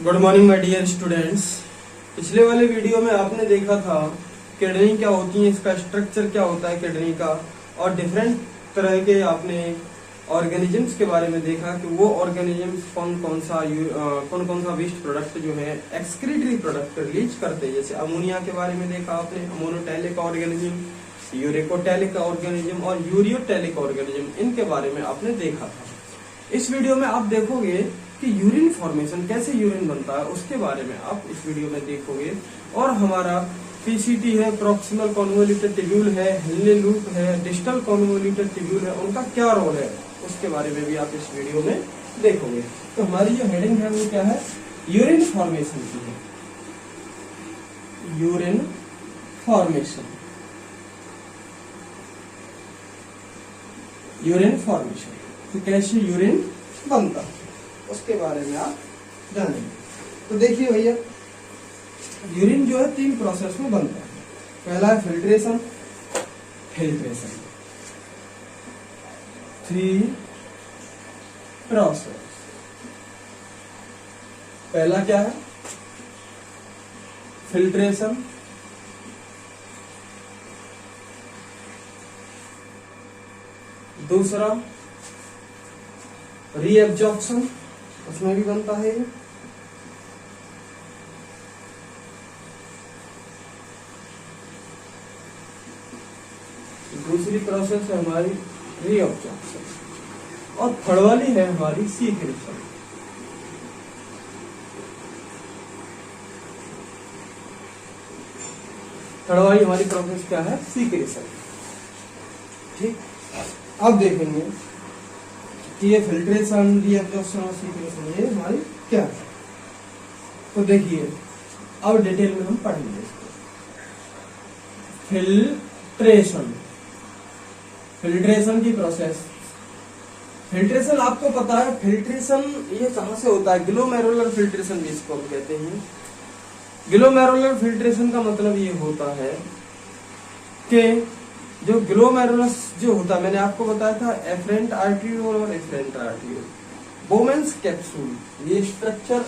Good morning my dear students. पिछले वाले video में आपने देखा था किडनी क्या होती है, इसका स्ट्रक्चर क्या होता है किडनी का, और डिफरेंट तरह के आपने ऑर्गेनिजम्स के बारे में देखा कि वो ऑर्गेनिजम्स कौन कौन सा वेस्ट प्रोडक्ट जो है एक्सक्रीटरी प्रोडक्ट रिलीज करते हैं। जैसे अमोनिया के बारे में देखा आपने, अमोनोटैलिक ऑर्गेनिज्म, यूरेकोटैलिक ऑर्गेनिज्म और यूरियोटैलिक ऑर्गेनिज्म, इनके बारे में आपने देखा था। इस वीडियो में आप देखोगे कि यूरिन फॉर्मेशन, कैसे यूरिन बनता है, उसके बारे में आप इस वीडियो में देखोगे। और हमारा पीसीटी है, प्रॉक्सिमल कॉन्वोल्यूटेड ट्यूब्यूल है, हेनले लूप है, डिस्टल कॉन्वोल्यूटेड ट्यूब्यूल है, उनका क्या रोल है उसके बारे में भी आप इस वीडियो में देखोगे। तो हमारी जो हेडिंग है वो क्या है, यूरिन फॉर्मेशन की है। यूरिन फॉर्मेशन, यूरिन फॉर्मेशन, तो कैसे यूरिन बनता है उसके बारे में आप जानेंगे। तो देखिए भैया, यूरिन जो है 3 प्रोसेस में बनता है। पहला है फिल्ट्रेशन, 3 प्रोसेस। पहला क्या है, फिल्ट्रेशन, दूसरा रीएब्जॉर्प्शन, उसमें भी बनता है ये, दूसरी प्रोसेस है हमारी रीअब्जॉर्प्शन, और थर्ड वाली है हमारी सीक्रेशन। थर्ड वाली हमारी प्रोसेस क्या है, सीक्रेशन। ठीक, अब देखेंगे कि ये फिल्ट्रेशन, रीअब्जॉर्प्शन और सीक्रेशन ये हमारी क्या है। तो देखिए अब डिटेल में हम पढ़ेंगे इसको। फिल्ट्रेशन, फिल्ट्रेशन की प्रोसेस। फिल्ट्रेशन आपको पता है, फिल्ट्रेशन ये कहां से होता है, ग्लोमेरुलर फिल्ट्रेशन भी इसको हम कहते हैं। ग्लोमेरुलर फिल्ट्रेशन का मतलब ये होता है कि जो ग्लोमेरुलस जो होता है, मैंने आपको बताया था एफरेंट आर्टरियोल और एफरेंट आर्टरियोल, बोमेन्स कैप्सूल, ये स्ट्रक्चर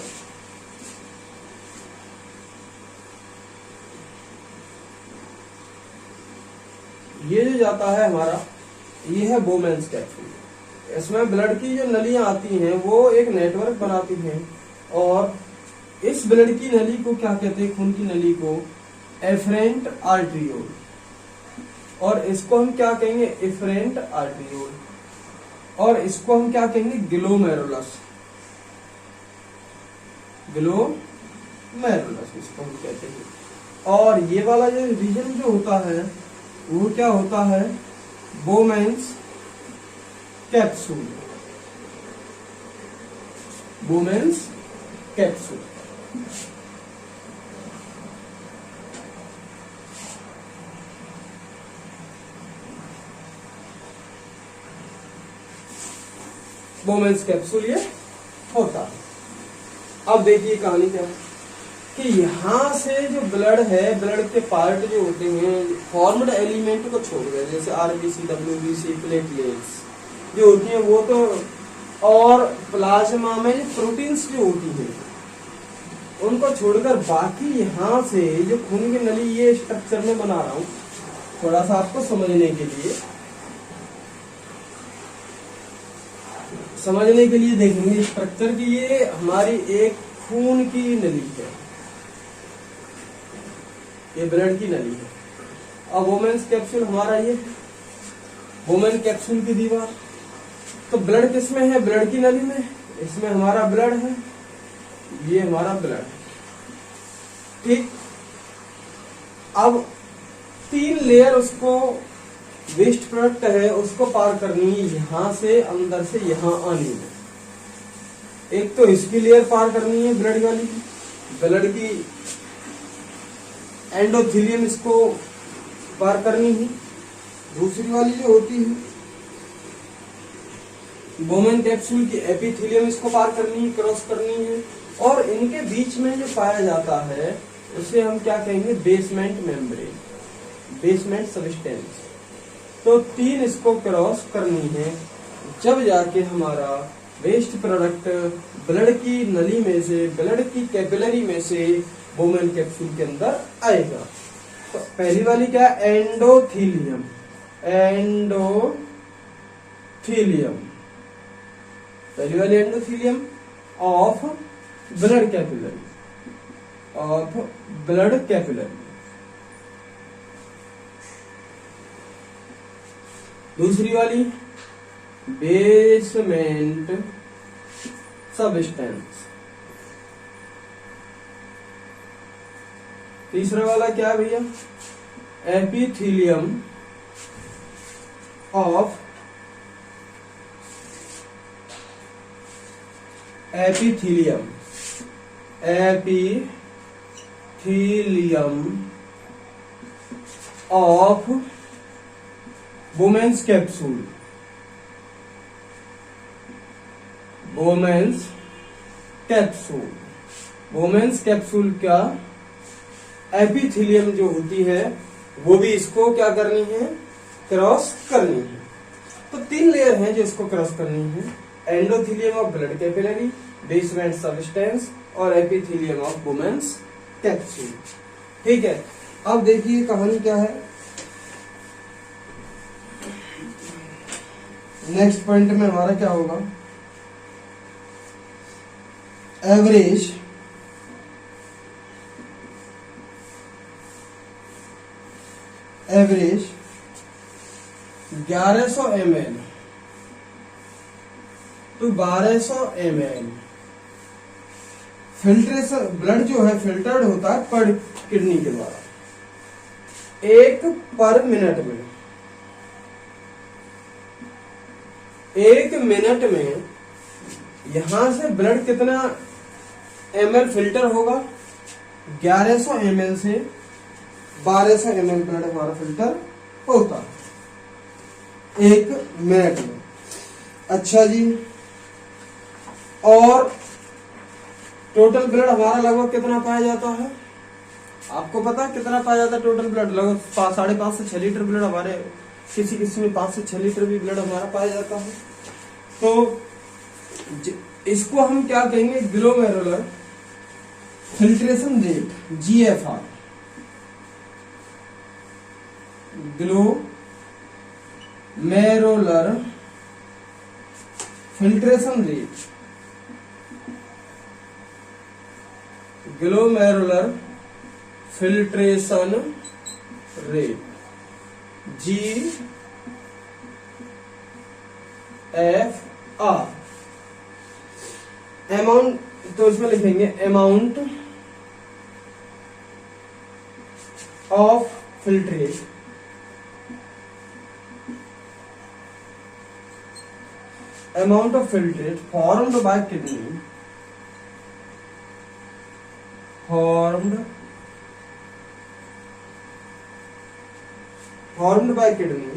ये जो जाता है हमारा, ये है बोमेन्स कैप्सूल। इसमें ब्लड की जो नलियां आती हैं वो एक नेटवर्क बनाती हैं, और इस ब्लड की नली को क्या कहते हैं, खून की नली को एफरेंट आर्टरियोल, और इसको हम क्या कहेंगे, एफरेंट आर्टरियोल, और इसको हम क्या कहेंगे, ग्लोमेरुलस, ग्लोमेरुलस इसको हम कहते हैं। और ये वाला जो रीजन जो होता है वो क्या होता है, Bowman's capsule, Bowman's capsule. Bowman's capsule ये होता है। अब देखिए कहानी क्या है कि यहां से जो ब्लड है, ब्लड के पार्ट जो होते हैं फॉर्म्ड एलिमेंट को छोड़ गए, जैसे आरबीसी, डब्ल्यूबीसी, प्लेटलेट्स जो होती हैं वो तो, और प्लाज्मा में प्रोटीन्स जो होती हैं उनको छोड़कर बाकी यहां से जो खून की नली, ये स्ट्रक्चर में बना रहा हूं थोड़ा सा आपको समझने के लिए देखेंगे स्ट्रक्चर की। ये हमारी एक खून की नली है, ये ब्लड की नली है। अब वोमेन्स कैप्सूल हमारा, ये वोमेन कैप्सूल की दीवार, तो ब्लड किसमें है, ब्लड की नली में, इसमें हमारा ब्लड है, ये हमारा ब्लड है। ठीक, अब 3 लेयर उसको वेस्ट प्रोडक्ट है उसको पार करनी है, यहां से अंदर से यहां आनी है। एक तो इसकी लेयर पार करनी है ब्लड वाली, ब्लड की एंडोथेलियम इसको पार करनी है, दूसरी वाली जो होती है बोमेन कैप्सूल की एपिथेलियम इसको पार करनी है, क्रॉस करनी है, और इनके बीच में जो पाया जाता है उसे हम क्या कहेंगे, बेसमेंट मेम्ब्रेन, बेसमेंट सब्सटेंस। तो 3 इसको क्रॉस करनी है, जब जाके हमारा वेस्ट प्रोडक्ट ब्लड की नली में से, ब्लड की कैपिलरी में से वुमेन कैप्सूल के अंदर आएगा। तो पहली वाली क्या है, एंडोथीलियम। एंडोथीलियम, पहली वाली endothelium of blood capillary, of blood capillary. दूसरी वाली बेसमेंट सबस्टेंस। तीसरा वाला क्या है भैया, epithelium of, epithelium, epithelium of Bowman's capsule, Bowman's capsule. Bowman's capsule का एपिथीलियम जो होती है वो भी इसको क्या करनी है, क्रॉस करनी है। तो 3 लेयर हैं जो इसको क्रॉस करनी है, endothelium of blood capillary, basement substance और एपिथीलियम ऑफ वुमेन्स कैप्सूल। ठीक है, अब देखिए कहानी क्या है। नेक्स्ट पॉइंट में हमारा क्या होगा, average average 1100 ml to 1200 ml filtration, blood जो है फिल्टर्ड होता है पर किडनी के द्वारा 1 पर मिनट में। 1 मिनट में यहां से ब्लड कितना ml फिल्टर होगा, 1100 ml से 1200 ml ब्लड हमारा फिल्टर होता है 1 मिनट में। अच्छा जी, और टोटल ब्लड हमारा लगभग कितना पाया जाता है, आपको पता है कितना पाया जाता है टोटल ब्लड? लगभग 5.5 से 6 लीटर ब्लड हमारे, किसी किसी में 5 से 6 लीटर भी ब्लड हमारा पाया जाता है। तो इसको हम क्या कहेंगे, glomerular filtration rate, GFR, glomerular filtration rate, glomerular filtration rate, GFR। Amount तो इसमें लिखेंगे amount of filtrate, amount of filtrate formed by kidney, formed by kidney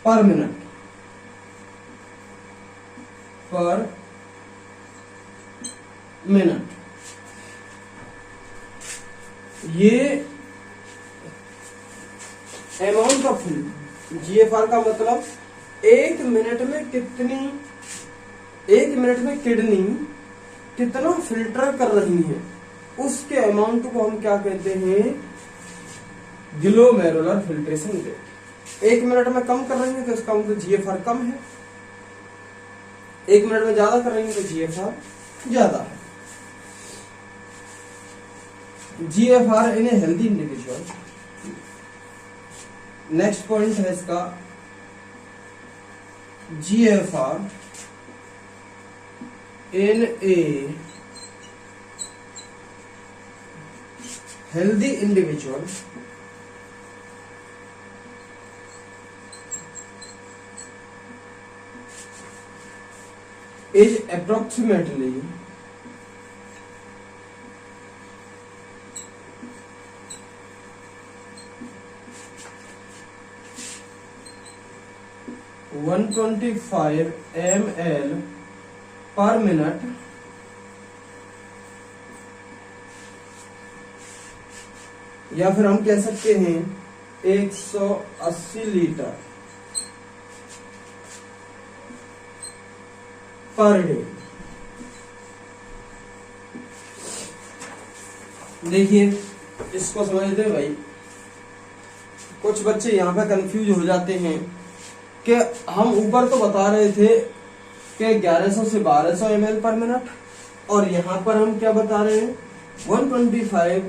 per minute, per minute। ये अमाउंट ऑफ GFR का मतलब 1 minute में कितनी, 1 minute में kidney कितना फिल्टर कर रही है, उसके अमाउंट को हम क्या कहते हैं, ग्लोमेरुलर फिल्ट्रेशन रेट। 1 मिनट में कम कर रही है तो इसका मतलब GFR कम है, 1 मिनट में ज्यादा कर रही है तो GFR ज्यादा है। GFR in a healthy individual. Next point है इसका, GFR in a healthy individual is approximately 125 ml पर मिनट या फिर हम कह सकते हैं 180 लीटर पर डे। देखिए इसको समझते हैं भाई, कुछ बच्चे यहाँ पे कंफ्यूज हो जाते हैं कि हम ऊपर तो बता रहे थे कि 1100 से 1200 ml पर मिनट, और यहाँ पर हम क्या बता रहे हैं 125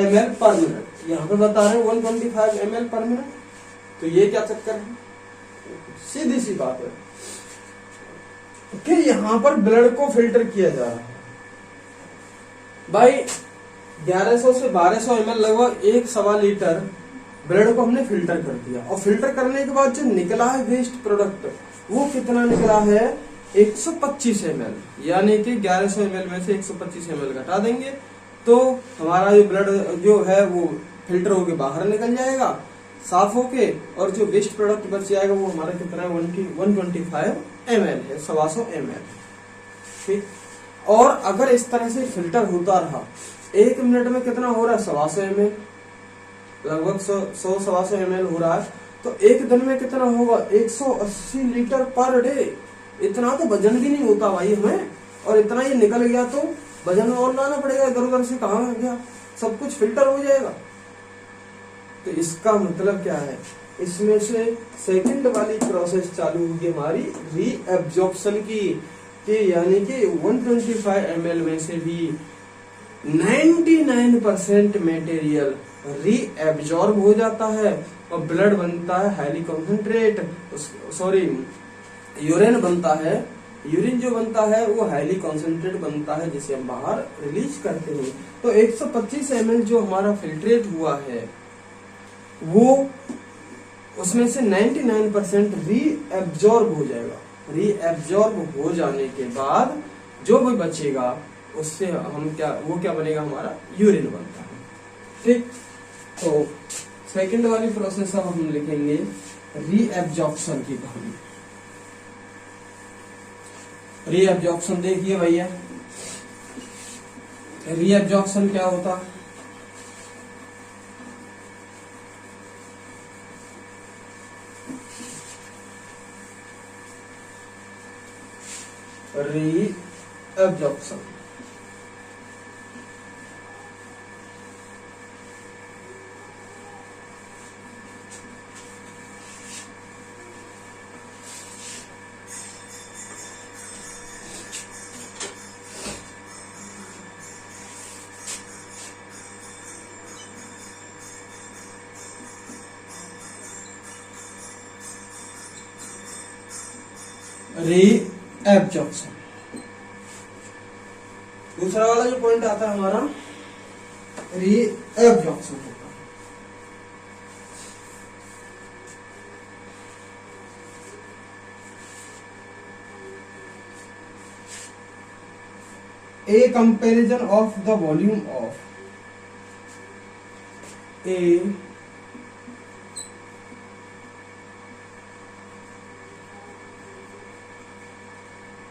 ml पर मिनट, यहाँ पे बता रहे हैं 125 ml पर मिनट। तो ये क्या चक्कर है? सीधी सी बात है कि यहाँ पर ब्लड को फिल्टर किया जा रहा है भाई। 1100 से 1200 ml लगभग 1.25 लीटर ब्लड को हमने फिल्टर कर दिया, और फिल्टर करने के बाद जो निकला है वेस्ट प्रोडक्ट वो कितना निकला है 125 ml, यानी कि 1100 ml में से 125 ml घटा देंगे तो हमारा जो ब्लड जो है वो फिल्टर होके बाहर निकल जाएगा साफ होके, और जो वेस्ट प्रोडक्ट बच जाएगा वो हमारा कितना है 125 ml है, 125 ml। ठीक, और अगर इस तरह से फिल्टर होता रहा 1 मिनट में कितना हो रहा है 125 ml, लगभग 100-125 ml हो रहा है, तो एक दिन में कितना होगा 180 लीटर पर डे। इतना तो वजन भी नहीं होता भाई हमें, और इतना ही निकल गया तो वजन और लाना पड़ेगा, इधर उधर से कहाँ गया, सब कुछ फिल्टर हो जाएगा। तो इसका मतलब क्या है, इसमें से सेकंड वाली प्रोसेस चालू होगी हमारी रीएब्जॉर्प्शन की, यानी कि 125 ml में से भी 99% मटेरियल रीएब्जॉर्ब हो जाता है और ब्लड बनता है हाईली कॉन्सेंट्रेट, सॉरी यूरिन बनता है। यूरिन जो बनता है वो हाईली कॉन्सेंट्रेट बनता है जिसे हम बाहर रिलीज करते हैं। तो 125 ml जो हमारा फिल्ट्रेट हुआ है वो उसमें से 99% रीएब्जॉर्ब हो जाएगा। रीएब्जॉर्ब हो जाने के बाद जो भी बचेगा उससे हम वो क्या बनेगा, हमारा यूरिन बनता है। ठीक, तो सेकंड वाली प्रोसेस अब हम लिखेंगे रीएब्जॉर्प्शन की कहानी। रीएब्जॉर्प्शन देखिए भैया, रीएब्जॉर्प्शन क्या होता है? Reabsorption reabsorption. दूसरा वाला जो पॉइंट आता है हमारा रीएब्जॉर्प्शन होता है a comparison of the volume of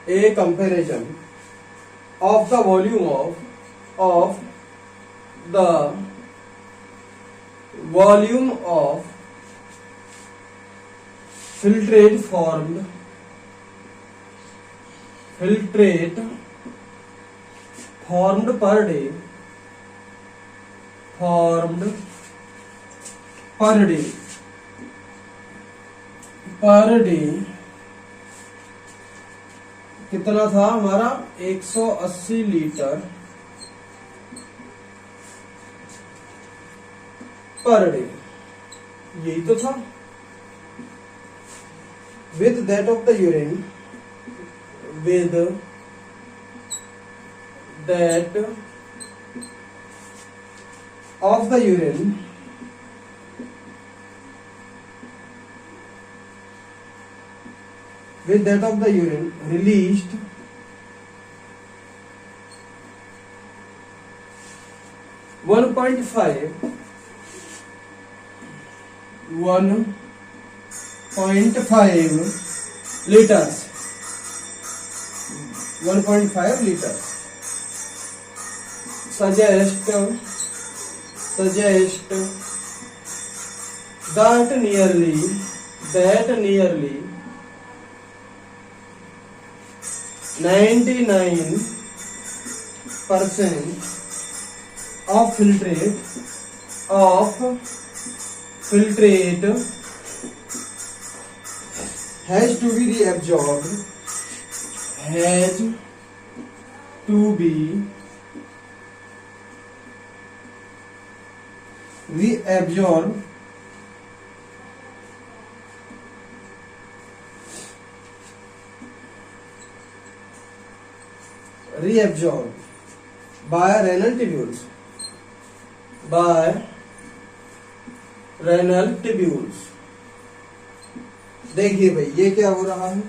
a comparison of the volume of the volume of filtrate formed per day कितना था हमारा 180 लीटर पर डे, यही तो था। With that of the urine, with that of the urine with that of the urine released 1.5 liters 1.5 liters suggest that nearly 99% of filtrate has to be reabsorbed, reabsorbed by renal tubules. देखिए भाई ये क्या हो रहा है,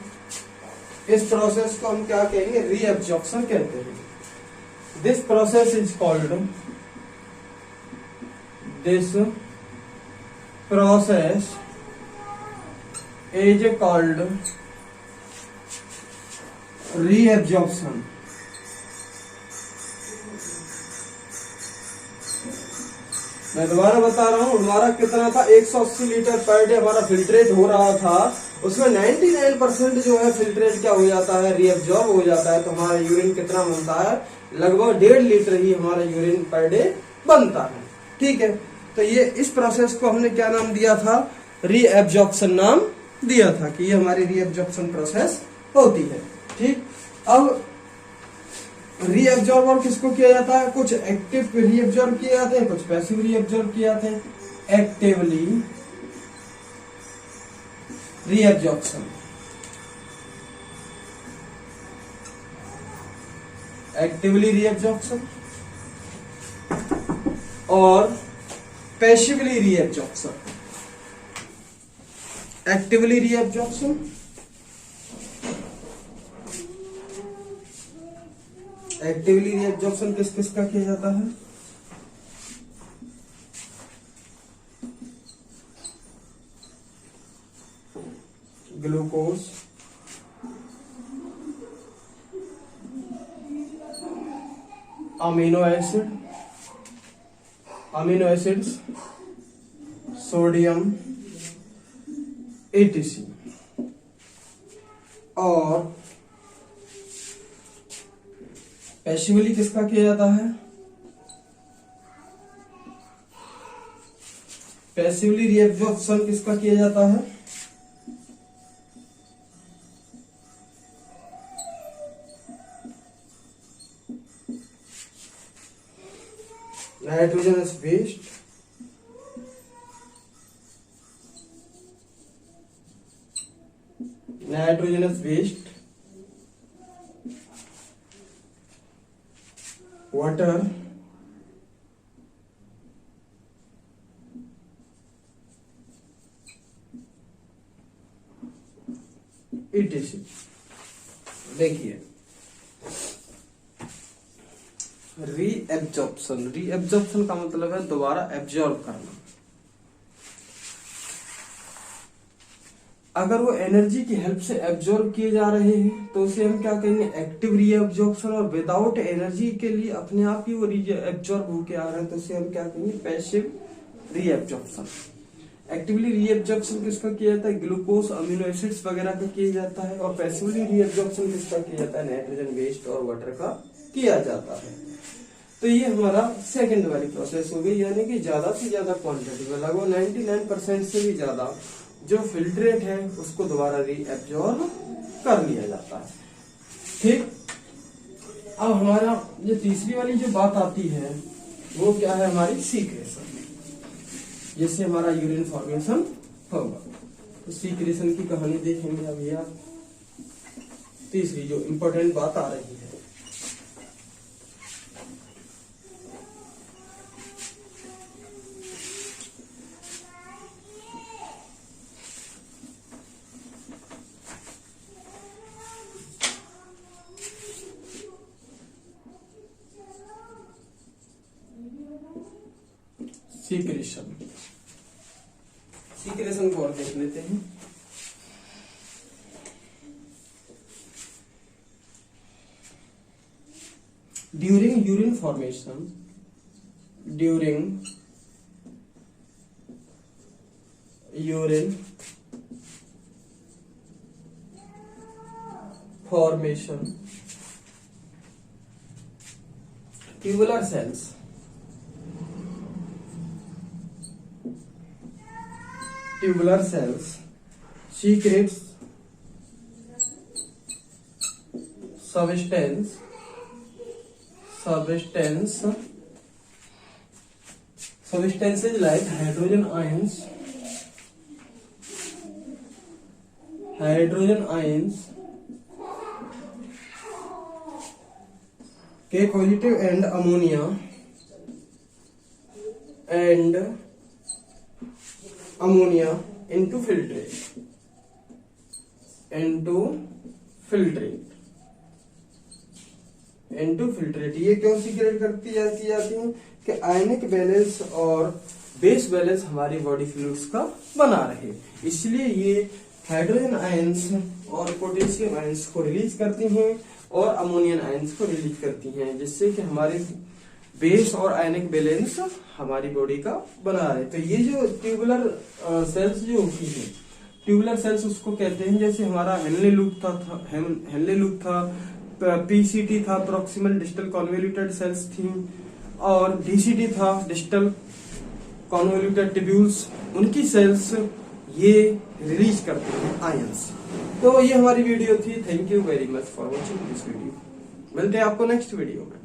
इस process को हम क्या कहेंगे, रीअब्जॉर्प्शन कहते हैं. This process is called reabsorption. मैं दोबारा बता रहा हूं, हमारा कितना था, 180 लीटर पर डे हमारा फिल्ट्रेट हो रहा था, उसमें 99% जो है फिल्ट्रेट क्या हो जाता है, रीअब्जॉर्ब हो जाता है. तो हमारा यूरिन कितना बनता है, लगभग 1.5 लीटर ही हमारा यूरिन पर डे बनता है. ठीक है, तो ये इस प्रोसेस को हमने क्या नाम दिया था, रीअब्जॉर्प्शन नाम दिया था कि ये हमारी रीअब्जॉर्प्शन प्रोसेस होती है. ठीक, अब रीअब्जॉर्ब और किसको किया जाता है, कुछ एक्टिव रीअब्जॉर्ब किए जाते हैं, कुछ पैसिव रीअब्जॉर्ब किए जाते हैं. एक्टिवली रीअब्जॉर्प्शन, और passively reabsorption. Actively reabsorption, actively reabsorption किस किस का किया जाता है, glucose, amino acids, sodium, etc. और पैसिवली किसका किया जाता है, पैसिवली रीअब्जॉर्प्शन किसका किया जाता है, नाइट्रोजनस वेस्ट, वाटर, etc. देखिए रीअब्जॉर्प्शन का मतलब है दोबारा एब्जॉर्ब करना. अगर वो एनर्जी की हेल्प से एब्जॉर्ब किए जा रहे हैं तो उसे हम क्या कहेंगे, एक्टिव रीअब्जॉर्प्शन. और विदाउट एनर्जी के लिए अपने आप ही वो एब्जॉर्ब होके आ रहे हैं तो उसे हम क्या कहेंगे, पैसिव रीअब्जॉर्प्शन. एक्टिवली रीअब्जॉर्प्शन किसका किया जाता है, ग्लूकोज, अमीनो एसिड्स वगैरह का किया जाता है. और पैसिवली रीअब्जॉर्प्शन किसका किया जाता है, नाइट्रोजन वेस्ट और वाटर का किया जाता है. तो ये हमारा सेकंड वाली प्रोसेस हो गई, यानी कि ज्यादा से ज्यादा क्वांटिटी में, लगभग 99% से भी ज्यादा जो फिल्ट्रेट है उसको दोबारा रीअब्जॉर्ब कर लिया जाता है. ठीक, अब हमारा ये तीसरी वाली जो बात आती है वो क्या है, हमारी सीक्रेशन, जिससे हमारा यूरिन फॉर्मेशन होगा. तो सीक्रेशन की कहानी देखेंगे अभी आप. तीसरी जो इंपॉर्टेंट बात आ रही है, सीक्रेशन को और देख लेते हैं. During urine formation, tubular cells, tubular cells secrets substances like hydrogen ions K positive and ammonia into filtrate. ये क्यों सीक्रेट करती जाती हैं कि आयनिक बैलेंस और बेस बैलेंस हमारी बॉडी फ्लूइड्स का बना रहे, इसलिए ये हाइड्रोजन आयंस और पोटेशियम आयंस को रिलीज करती हैं और अमोनियम आयंस को रिलीज करती हैं, जिससे कि हमारे बेस और आयनिक बैलेंस हमारी बॉडी का बना रहे। तो ये जो ट्यूबुलर सेल्स जो होती है, ट्यूबुलर सेल्स उसको कहते हैं, जैसे हमारा हेनले लूप था, पीसीटी था, प्रॉक्सिमल डिस्टल कॉन्वोल्यूटेड सेल्स थी, और डीसीटी था, डिस्टल कॉन्वोल्यूटेड ट्यूब्यूल्स, उनकी सेल्स ये रिलीज करते हैं आयंस। तो ये हमारी वीडियो थी। Thank you very much for watching this video. मिलते हैं आपको नेक्स्ट वीडियो में।